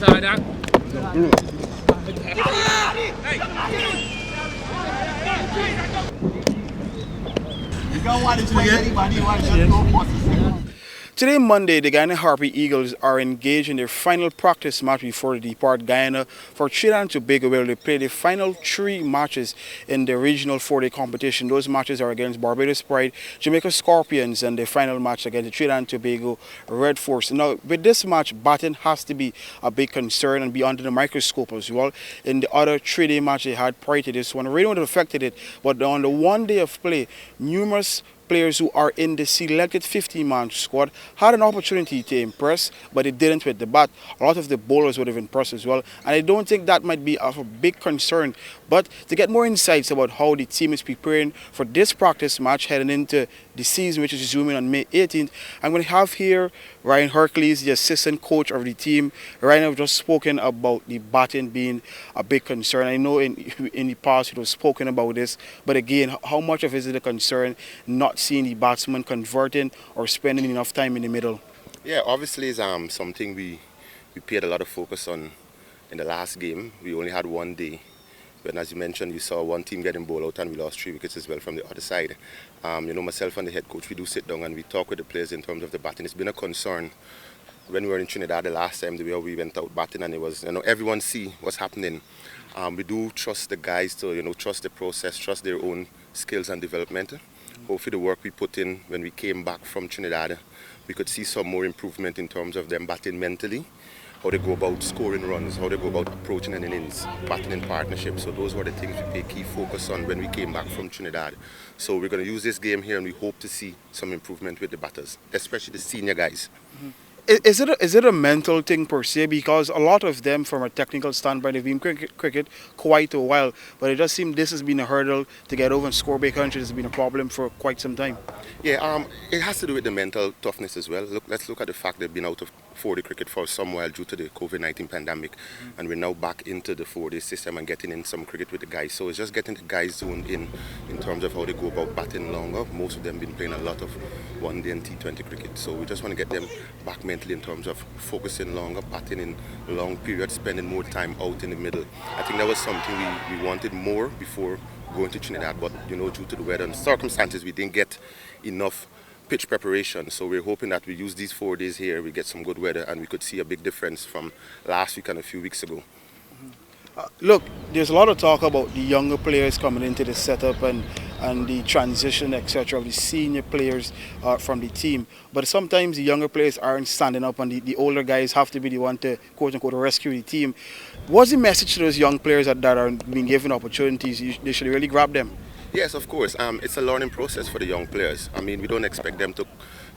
side that. You don't want to anybody, you want to just go for the Today, Monday, the Guyana Harpy Eagles are engaged in their final practice match before they depart Guyana for Trinidad and Tobago, where they play the final 3 matches in the regional 4-day competition. Those matches are against Barbados Pride, Jamaica Scorpions, and the final match against the Trinidad and Tobago Red Force. Now, with this match, batting has to be a big concern and be under the microscope as well. In the other 3-day match they had prior to this one, rain would have affected it, but on the 1 day of play, numerous players who are in the selected 15-man squad had an opportunity to impress, but they didn't with the bat. A lot of the bowlers would have impressed as well, and I don't think that might be of a big concern. But to get more insights about how the team is preparing for this practice match heading into the season, which is resuming on May 18th, I'm going to have here Ryan Hercules, the assistant coach of the team. Ryan, I've just spoken about the batting being a big concern. I know in the past it was spoken about this, but again, how much of it is it a concern not seeing the batsmen converting or spending enough time in the middle? Yeah, obviously it's something we paid a lot of focus on in the last game. We only had 1 day. But as you mentioned, we saw one team getting bowled out and we lost 3 wickets as well from the other side. Myself and the head coach, we do sit down and we talk with the players in terms of the batting. It's been a concern when we were in Trinidad the last time, the way we went out batting, and it was, everyone see what's happening. We do trust the guys to, trust the process, trust their own skills and development. Hopefully the work we put in when we came back from Trinidad, we could see some more improvement in terms of them batting mentally, how they go about scoring runs, how they go about approaching an innings, batting in partnership. So those were the things we paid key focus on when we came back from Trinidad. So we're going to use this game here and we hope to see some improvement with the batters, especially the senior guys. Is it a mental thing per se? Because a lot of them, from a technical standpoint, have been cricket quite a while, but it does seem this has been a hurdle to get over, and score big countries has been a problem for quite some time. Yeah, it has to do with the mental toughness as well. Let's look at the fact they've been out of 4-day cricket for some while due to the COVID-19 pandemic, and we're now back into the 4-day system and getting in some cricket with the guys. So it's just getting the guys zoned in terms of how they go about batting longer. Most of them been playing a lot of 1-day and T20 cricket, so we just want to get them back mentally in terms of focusing longer, batting in long periods, spending more time out in the middle. I think that was something we wanted more before going to Trinidad, but due to the weather and circumstances, we didn't get enough pitch preparation. So we're hoping that we use these 4 days here, we get some good weather, and we could see a big difference from last week and a few weeks ago. Look, there's a lot of talk about the younger players coming into the setup and the transition, etc., of the senior players from the team. But sometimes the younger players aren't standing up, and the older guys have to be the one to, quote-unquote, rescue the team. What's the message to those young players that are being given opportunities? They should really grab them. Yes, of course. It's a learning process for the young players. We don't expect them to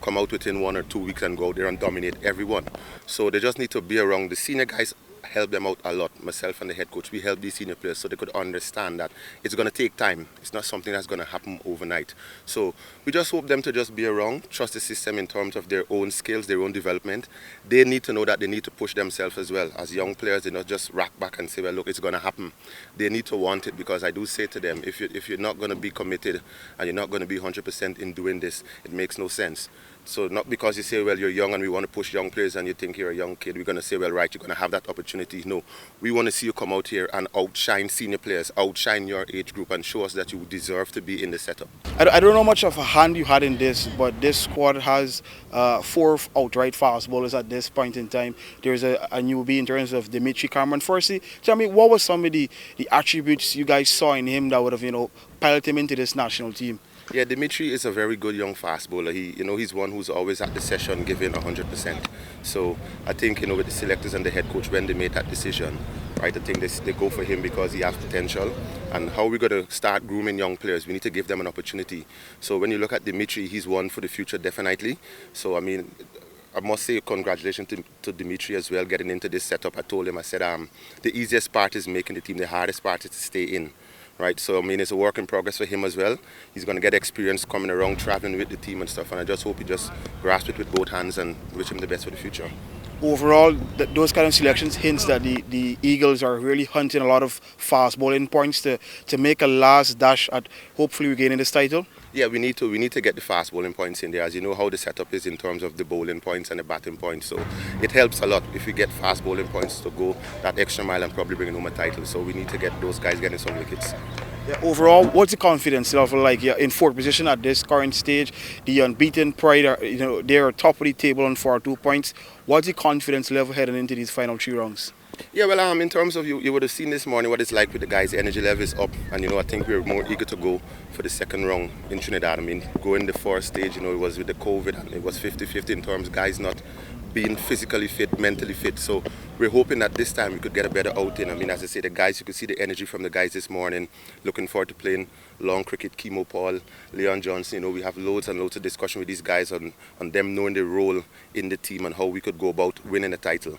come out within 1 or 2 weeks and go out there and dominate everyone. So they just need to be around. The senior guys help them out a lot. Myself and the head coach, we help these senior players so they could understand that it's going to take time. It's not something that's going to happen overnight. So we just hope them to just be around, trust the system in terms of their own skills, their own development. They need to know that they need to push themselves as well. As young players, they not just rack back and say, well, look, it's going to happen. They need to want it, because I do say to them, if you're not going to be committed and you're not going to be 100% in doing this, it makes no sense. So not because you say, well, you're young and we want to push young players and you think you're a young kid, we're going to say, well, right, you're going to have that opportunity. No, we want to see you come out here and outshine senior players, outshine your age group, and show us that you deserve to be in the setup. I don't know much of a hand you had in this, but this squad has 4 outright fast bowlers at this point in time. There's a newbie in terms of Dimitri Cameron. Firstly, tell me, what was some of the attributes you guys saw in him that would have, piloted him into this national team? Yeah, Dimitri is a very good young fast bowler. He's one who's always at the session giving 100%. So I think, with the selectors and the head coach, when they made that decision, right, I think they go for him because he has potential. And how we're going to start grooming young players, we need to give them an opportunity. So when you look at Dimitri, he's one for the future, definitely. So, I must say congratulations to Dimitri as well, getting into this setup. I told him, I said, the easiest part is making the team, the hardest part is to stay in. Right, so it's a work in progress for him as well. He's going to get experience coming around, traveling with the team and stuff, and I just hope he just grasps it with both hands and wish him the best for the future. Overall, those kind of selections hints that the Eagles are really hunting a lot of fast bowling points to make a last dash at hopefully regaining this title. Yeah, we need to get the fast bowling points in there. As you know how the setup is in terms of the bowling points and the batting points. So it helps a lot if we get fast bowling points to go that extra mile and probably bring home a title. So we need to get those guys getting some wickets. Yeah, overall, what's the confidence level like? You're in fourth position at this current stage. The unbeaten Pride, they're top of the table on 42 points. What's the confidence level heading into these final 3 rounds? Yeah, well, in terms of you would have seen this morning what it's like with the guys. The energy level is up, and I think we're more eager to go for the second round in Trinidad. I mean, going the first stage, it was with the COVID, and it was 50-50 in terms of guys not being physically fit, mentally fit. So we're hoping that this time we could get a better outing. I mean, as I say, the guys, you could see the energy from the guys this morning. Looking forward to playing long cricket. Kemo Paul, Leon Johnson. We have loads and loads of discussion with these guys on them knowing their role in the team and how we could go about winning a title.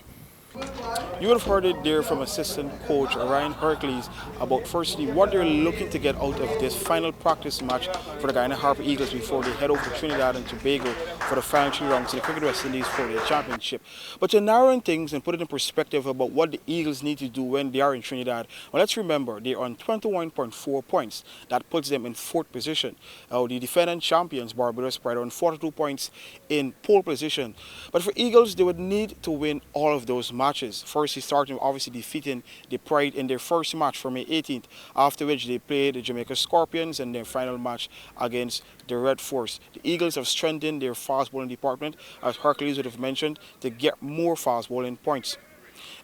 You would have heard it there from assistant coach Ryan Hercules about firstly what they're looking to get out of this final practice match for the Guyana Harpy Eagles before they head over to Trinidad and Tobago for the final 3 rounds of the Cricket West Indies for their championship. But to narrow things and put it in perspective about what the Eagles need to do when they are in Trinidad, well, let's remember they're on 21.4 points. That puts them in 4th position. The defending champions Barbados Pride are on 42 points in pole position. But for Eagles, they would need to win all of those matches. First, he started obviously defeating the Pride in their first match for May 18th, after which they played the Jamaica Scorpions in their final match against the Red Force. The Eagles have strengthened their fast bowling department, as Hercules would have mentioned, to get more fast bowling points.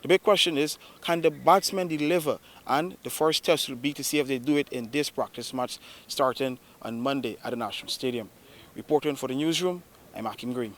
The big question is, can the batsmen deliver? And the first test will be to see if they do it in this practice match starting on Monday at the National Stadium. Reporting for the newsroom, I'm Akeem Greene.